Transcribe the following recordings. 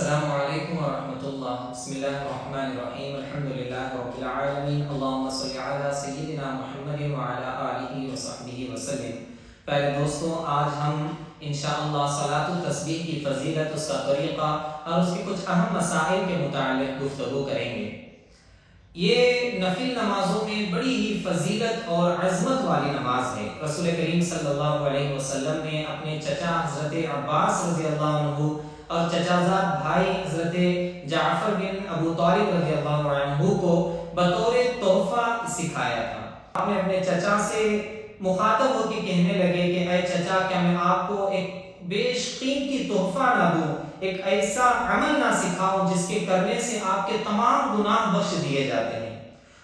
السلام علیکم ورحمۃ اللہ۔ بسم اللہ الرحمن الرحیم، الحمد للہ رب العالمین، اللہم صلی علی سیدنا محمد وعلی آلہ وصحبہ وسلم۔ پہلے دوستوں، آج ہم انشاءاللہ صلاۃ التسبیح کی فضیلت، اس کا طریقہ اور اس کے کچھ اہم مسائل کے متعلق گفتگو کریں گے۔ یہ نفل نمازوں میں بڑی ہی فضیلت اور عظمت والی نماز ہے۔ رسول کریم صلی اللہ علیہ وسلم نے اپنے چچا حضرت عباس رضی اللہ عنہ اور چچا زاد بھائی حضرت جعفر بن ابو طالب رضی اللہ عنہ کو بطور تحفہ سکھایا تھا۔ آپ نے اپنے چچا سے مخاطب ہو کے کہنے لگے کہ اے چچا، کیا میں آپ کو ایک بیش قیمتی تحفہ نہ دوں، ایک ایسا عمل نہ سکھاؤں جس کے کرنے سے آپ کے تمام گناہ بخش دیے جاتے ہیں؟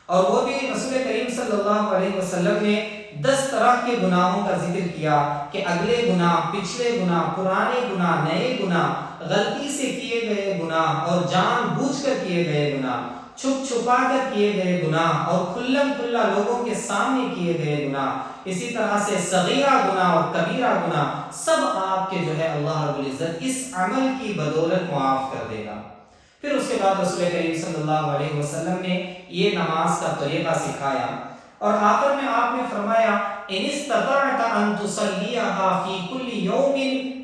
اور وہ بھی رسول کریم صلی اللہ علیہ وسلم نے 10 طرح کے گناہوں کا ذکر کیا کہ اگلے گناہ، پچھلے گناہ، پرانے گناہ، نئے گناہ، غلطی سے کیے گئے گناہ اور جان بوجھ کر کیے گئے گناہ، چھپ چھپا کر کیے گئے گناہ اور کھلم کھلا لوگوں کے سامنے کیے گئے گناہ، اسی طرح سے صغیرہ گناہ اور کبیرہ گناہ، سب آپ کے جو ہے اللہ رب العزت اس عمل کی بدولت معاف کر دے گا۔ پھر اس کے بعد رسول کریم صلی اللہ علیہ وسلم نے یہ نماز کا طریقہ سکھایا اور آخر میں آپ نے فرمایا ان استطعت ان تصلیها فی کل یوم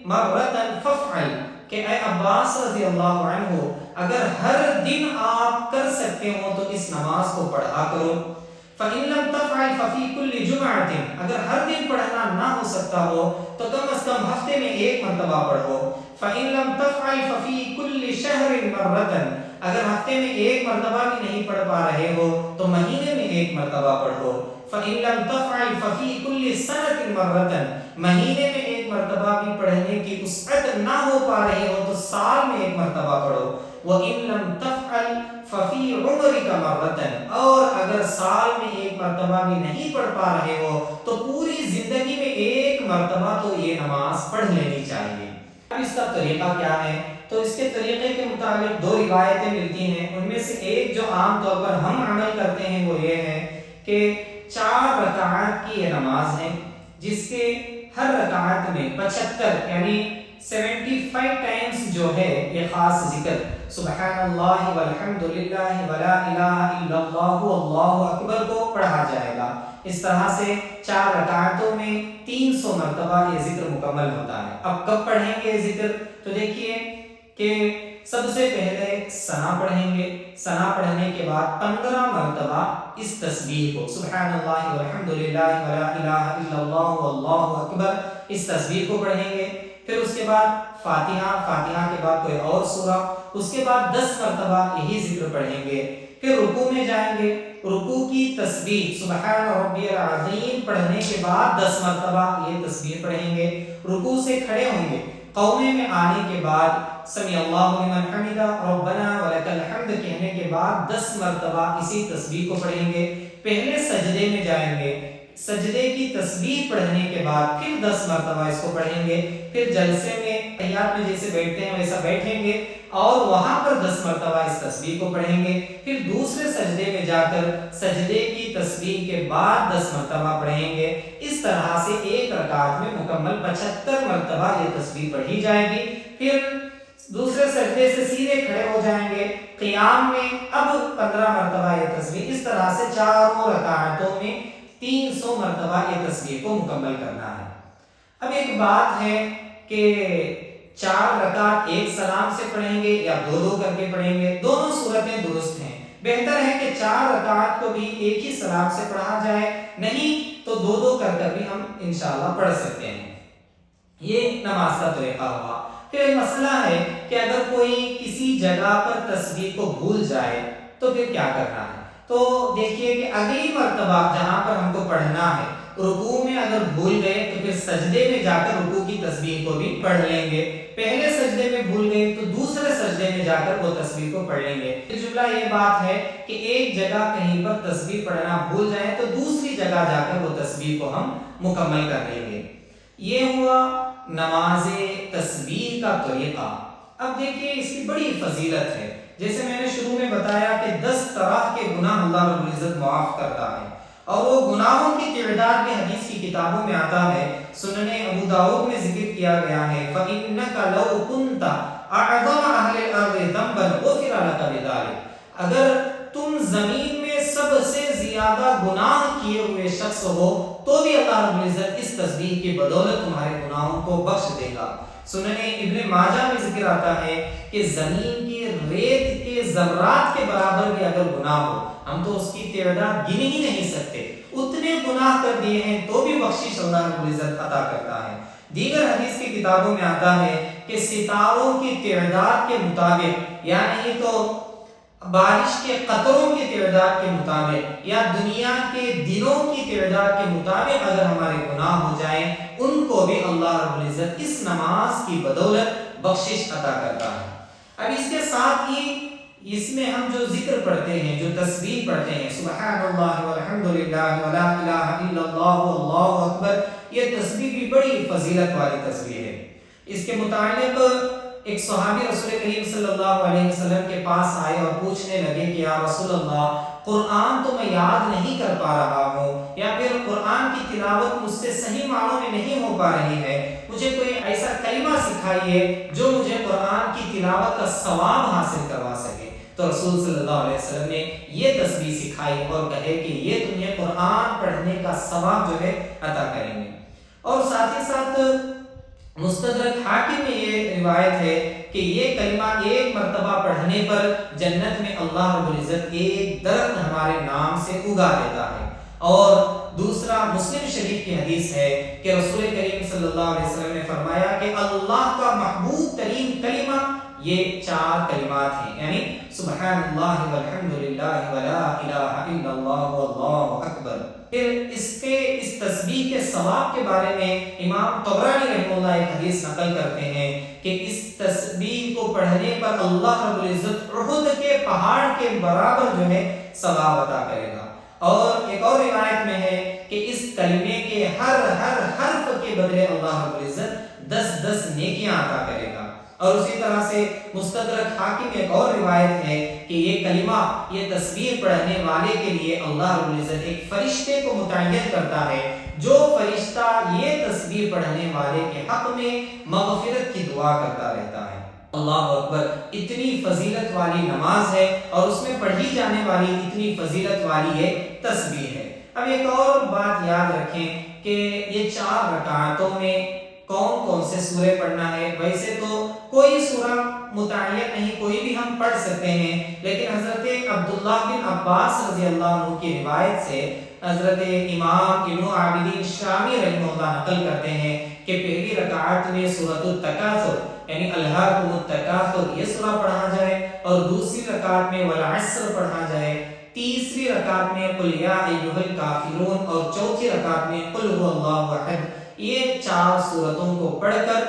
مرۃ فافعل، کہ اے عباس رضی اللہ عنہ، اگر ہر دن آپ کر سکتے ہو تو اس نماز کو پڑھا کرو۔ فَإِن لَمْ تَفْعَلْ فَفِي كُلِّ جُمْعَةٍ، اگر ہر دن پڑھنا نہ ہو سکتا ہو تو کم از کم ہفتے میں ایک مرتبہ پڑھو۔ فَإِن لَمْ تَفْعَلْ فَفِي كُلِّ شَهْرٍ مَرَّةً، اگر ہفتے میں ایک مرتبہ بھی نہیں پڑھ پا رہے ہو تو مہینے میں ایک مرتبہ پڑھو۔ فَإِن لَمْ تَفْعَلْ فَفِي كُلِّ سَنَةٍ مَرَّةً، مہینے میں ایک مرتبہ بھی پڑھنے کی وسعت نہ ہو پا رہے ہو تو سال میں ایک مرتبہ پڑھو۔ وَإِن لَمْ تَفْعَلْ فَفِي عُمْرِكَ مَرَّةً، اور اگر سال میں ایک مرتبہ بھی نہیں پڑھ پا رہے ہو تو پوری زندگی میں ایک مرتبہ تو یہ نماز پڑھ لینی چاہیے۔ اب اس کا طریقہ کیا ہے؟ تو اس کے طریقے کے مطابق 2 روایتیں ملتی ہیں، ان میں سے ایک جو عام طور پر ہم عمل کرتے ہیں وہ یہ ہے کہ 4 رکعات کی یہ نماز ہے جس کے ہر رکعت میں 75 یعنی 75 ٹائمز جو ہے یہ خاص ذکر سبحان اللہ والحمد للہ ولا الہ الا اللہ واللہ اکبر کو پڑھا جائے گا۔ اس طرح سے 4 رکعتوں میں 300 مرتبہ یہ ذکر مکمل ہوتا ہے۔ اب کب پڑھیں گے ذکر؟ تو دیکھیے کہ سب سے پہلے ثنا پڑھیں گے، ثنا پڑھنے کے بعد 15 مرتبہ اس تسبیح کو سبحان اللہ والحمد للہ ولا الہ الا اللہ واللہ اکبر، اس تسبیح کو پڑھیں گے۔ پھر اس کے بعد فاتحہ کے بعد کوئی اور سورہ، اس کے بعد 10 مرتبہ یہی ذکر پڑھیں گے۔ پھر رکوع میں جائیں گے، رکوع کی تسبیح سبحان ربی العظیم پڑھنے کے بعد 10 مرتبہ یہ تسبیح پڑھیں گے۔ رکوع سے کھڑے ہوں گے، قومے میں آنے کے بعد سمی اللہ لمن حمدہ ربنا ولک الحمد کہنے کے بعد 10 مرتبہ اسی تسبیح کو پڑھیں گے۔ پہلے سجدے میں جائیں گے، سجدے کی تسبیح پڑھنے کے بعد پھر 10 مرتبہ اس کو پڑھیں گے۔ پھر جلسے میں تحیات میں جیسے بیٹھتے ہیں ویسا بیٹھیں گے اور وہاں پر 10 مرتبہ اس تسبیح کو پڑھیں گے۔ پھر دوسرے سجدے میں جا کر سجدے کی تسبیح کے بعد 10 مرتبہ پڑھیں گے۔ اس طرح سے ایک رکعت میں مکمل 75 مرتبہ یہ تسبیح پڑھی جائے گی۔ پھر دوسرے سجدے سے سیدھے کھڑے ہو جائیں گے، قیام میں اب 15 مرتبہ یہ تسبیح، اس طرح سے چاروں رکعتوں میں 300 مرتبہ یہ تسبیح کو مکمل کرنا ہے۔ اب ایک بات ہے کہ 4 رکعت ایک سلام سے پڑھیں گے یا 2 کر کے پڑھیں گے، دونوں صورتیں درست ہیں۔ بہتر ہے کہ 4 رکعت کو بھی ایک ہی سلام سے پڑھا جائے، نہیں تو 2 کر بھی ہم انشاءاللہ پڑھ سکتے ہیں۔ یہ نماز کا طریقہ ہوا۔ پھر ایک مسئلہ ہے کہ اگر کوئی کسی جگہ پر تسبیح کو بھول جائے تو پھر کیا کرنا ہے؟ تو دیکھیے کہ اگلی مرتبہ جہاں پر ہم کو پڑھنا ہے، رکوع میں اگر بھول گئے تو پھر سجدے میں جا کر رکوع کی تسبیح کو بھی پڑھ لیں گے۔ پہلے سجدے میں بھول گئے تو دوسرے سجدے میں جا کر وہ تسبیح کو پڑھ لیں گے۔ جملہ یہ بات ہے کہ ایک جگہ کہیں پر تسبیح پڑھنا بھول جائیں تو دوسری جگہ جا کر وہ تسبیح کو ہم مکمل کر لیں گے۔ یہ ہوا نماز تسبیح کا طریقہ۔ اب دیکھیے اس کی بڑی فضیلت ہے، جیسے میں نے شروع میں بتایا کہ 10 طرح کے گناہ اللہ رب العزت معاف کرتا ہے، اور وہ گناہوں کی تعداد میں حدیث کی کتابوں میں آتا ہے، سنن ابو داؤد میں ذکر کیا گیا ہے، فَإِنَّكَ لَوْ كُنْتَ أَعْظَمَ أَهْلِ الْأَرْضِ اگر تم زمین میں سب سے زیادہ گناہ کیے ہوئے شخص ہو تو بھی اللہ رب العزت اس تسبیح کی بدولت تمہارے گناہوں کو بخش دے گا۔ سنن ابن ماجہ میں ذکر آتا ہے کہ زمین کی ریت کے ذرات کے برابر بھی اگر گناہ ہو، ہم تو اس کی تعداد گن ہی نہیں سکتے، اتنے گناہ کر دیے ہیں تو بھی بخشش اللہ رب العزت عطا کرتا ہے۔ دیگر حدیث کی کتابوں میں آتا ہے کہ ستاروں کی تعداد کے مطابق، یعنی تو بارش کے قطروں کی تعداد کے مطابق یا دنیا کے دنوں کی تعداد کے مطابق اگر ہمارے گناہ ہو جائیں، ان کو بھی اللہ رب العزت اس نماز کی بدولت بخشش عطا کرتا ہے۔ اب اس کے ساتھ ہی اس میں ہم جو ذکر پڑھتے ہیں، جو تسبیح پڑھتے ہیں، سبحان اللہ والحمد للہ ولا الہ الا اللہ واللہ اکبر، یہ تسبیح بھی بڑی فضیلت والی تسبیح ہے۔ اس کے متعلق ایک صحابی رسول کریم صلی اللہ علیہ وسلم کے پاس آئے اور پوچھنے لگے کہ یا رسول اللہ، قرآن تو میں یاد نہیں کر پا رہا ہوں، یا پھر قرآن کی تلاوت مجھ سے صحیح معنوں میں نہیں ہو پا رہی ہے، مجھے کوئی ایسا کلمہ سکھائیے جو مجھے قرآن کی تلاوت کا ثواب حاصل کروا سکے۔ تو رسول صلی اللہ علیہ وسلم نے یہ تسبیح سکھائی اور کہے کہ یہ تمہیں قرآن پڑھنے کا ثواب جو ہے عطا کریں گے۔ اور ساتھ ہی ساتھ مستدرک حاکم میں یہ روایت ہے کہ یہ کلمہ ایک مرتبہ پڑھنے پر جنت میں اللہ رب العزت ایک درخت ہمارے نام سے اگا دیتا ہے۔ اور دوسرا مسلم شریف کی حدیث ہے کہ رسول کریم صلی اللہ علیہ وسلم نے فرمایا کہ اللہ کا محبوب ترین کلمہ یہ 4 کلمات ہیں، یعنی سبحان اللہ والحمد للہ ولا الہ الا اللہ واللہ اکبر۔ پھر اس تسبیح کے ثواب کے بارے میں امام طبرانی رحمہ اللہ ایک حدیث نقل کرتے ہیں کہ اس تسبیح کو پڑھنے پر اللہ رب العزت احد کے پہاڑ کے برابر جو ہے ثواب عطا کرے گا۔ اور ایک اور روایت میں ہے کہ اس کلمے کے ہر حرف کے بدلے اللہ رب العزت 10 نیکیاں عطا کرے گا۔ اور اسی طرح سے مستدرک حاکم میں ایک اور روایت ہے کہ یہ کلمہ، یہ تسبیح پڑھنے والے کے لیے اللہ رب العزت ایک فرشتے کو متعین کرتا ہے، جو فرشتہ یہ تسبیح پڑھنے والے کے حق میں مغفرت کی دعا کرتا رہتا ہے۔ اللہ اکبر، اتنی فضیلت والی نماز ہے اور اس میں پڑھی جانے والی اتنی فضیلت والی یہ تسبیح ہے۔ اب ایک اور بات یاد رکھیں کہ یہ 4 رکعتوں میں کون کون سے سورے پڑھنا ہے۔ ویسے تو کوئی سورہ متعین نہیں، کوئی بھی ہم پڑھ سکتے ہیں، لیکن حضرت عبداللہ بن عباس رضی اللہ عنہ کی روایت سے حضرت امام ابن عابدین شامی رحمہ اللہ نقل کرتے ہیں کہ پہلی رکعت میں سورۃ التکاثر یعنی الہاکم التکاثر یہ سورہ پڑھا جائے، اور دوسری رکعت میں والعصر پڑھا جائے، تیسری رکعت میں قل یا ایھا الکافرون، اور چوتھی رکعت میں قل ھو اللہ احد۔ یہ 4 سورتوں کو پڑھ کر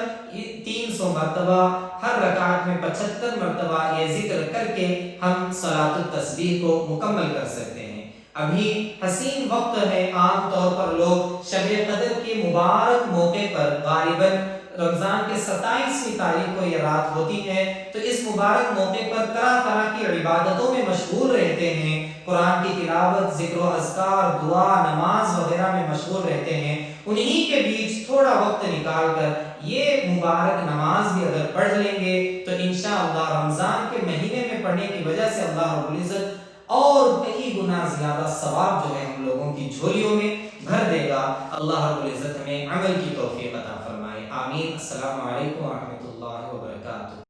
300 مرتبہ، ہر رکعت میں 75 مرتبہ یہ ذکر کر کے ہم صلاۃ التسبیح کو مکمل کر سکتے ہیں۔ ابھی حسین وقت ہے، عام طور پر لوگ شب قدر کے مبارک موقع پر غالباً رمضان کے 27ویں تاریخ کو یہ رات ہوتی ہے، تو اس مبارک موقع پر طرح طرح کی عبادتوں میں مشغول رہتے ہیں، قرآن کی تلاوت، ذکر و اذکار، دعا، نماز وغیرہ میں مشغول رہتے ہیں۔ انہی کے بیچ تھوڑا وقت نکال کر یہ مبارک نماز بھی اگر پڑھ لیں گے تو انشاءاللہ رمضان کے مہینے میں پڑھنے کی وجہ سے اللہ رب العزت اور کئی گنا زیادہ ثواب جو ہے ہم لوگوں کی جھولیوں میں بھر دے گا۔ اللہ رب العزت ہمیں عمل کی توفیق عطا فرمائے، آمین۔ السلام علیکم ورحمۃ اللہ وبرکاتہ۔